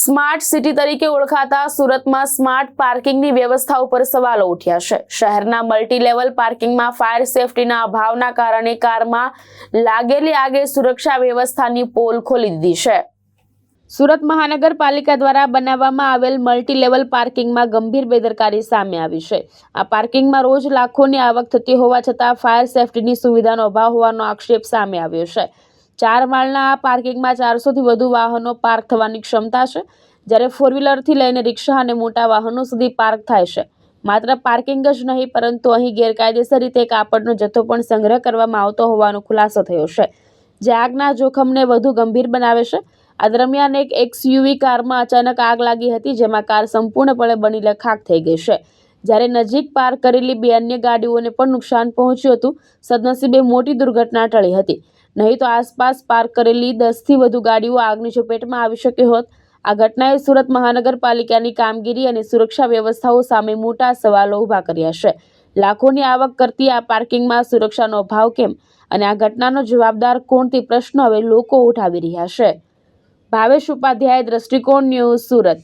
Smart city તરીકે ઓળખાતા સુરતમાં સ્માર્ટ પાર્કિંગની વ્યવસ્થા ઉપર સવાલો ઉઠ્યા છે। શહેરના મલ્ટી લેવલ પાર્કિંગમાં ફાયર સેફટીના અભાવના કારણે કારમાં લાગેલી આગે સુરક્ષા વ્યવસ્થાની પોલ ખોલી દીધી છે। સુરત મહાનગરપાલિકા દ્વારા બનાવવામાં આવેલ મલ્ટી લેવલ પાર્કિંગમાં ગંભીર બેદરકારી સામે આવી છે। આ પાર્કિંગમાં રોજ લાખોની આવક થતી હોવા છતાં ફાયર સેફટીની સુવિધાનો અભાવ હોવાનો આક્ષેપ સામે આવ્યો છે। 4 માળના આ પાર્કિંગમાં 400 થી વધુ વાહનો પાર્ક થવાની ક્ષમતા છે, જ્યારે 4 વ્હીલરથી લઈને રિક્ષા અને મોટા વાહનો સુધી પાર્ક થાય છે। માત્ર પાર્કિંગ જ નહીં, પરંતુ અહીં ગેરકાયદેસર રીતે કાપડનો જથ્થો પણ સંગ્રહ કરવામાં આવતો હોવાનો ખુલાસો થયો છે, જે આગના જોખમને વધુ ગંભીર બનાવે છે। આ દરમિયાન એક એક્સયુવી કારમાં અચાનક આગ લાગી હતી, જેમાં કાર સંપૂર્ણપણે બળીને ખાખ થઈ ગઈ છે, જ્યારે નજીક પાર્ક કરેલી 2 અન્ય ગાડીઓને પણ નુકસાન પહોંચ્યું હતું। સદનસીબે મોટી દુર્ઘટના ટળી હતી, નહીં તો આસપાસ પાર્ક કરેલી 10 થી વધુ ગાડીઓ આગની ચપેટમાં આવી શકી હોત। આ ઘટનાએ સુરત મહાનગરપાલિકાની કામગીરી અને સુરક્ષા વ્યવસ્થાઓ સામે મોટા સવાલો ઊભા કર્યા છે। લાખોની આવક કરતી આ પાર્કિંગમાં સુરક્ષાનો અભાવ કેમ, અને આ ઘટનાનો જવાબદાર કોણ, તે પ્રશ્નો હવે લોકો ઉઠાવી રહ્યા છે। ભાવેશ ઉપાધ્યાય, દ્રષ્ટિકોણ ન્યૂઝ, સુરત।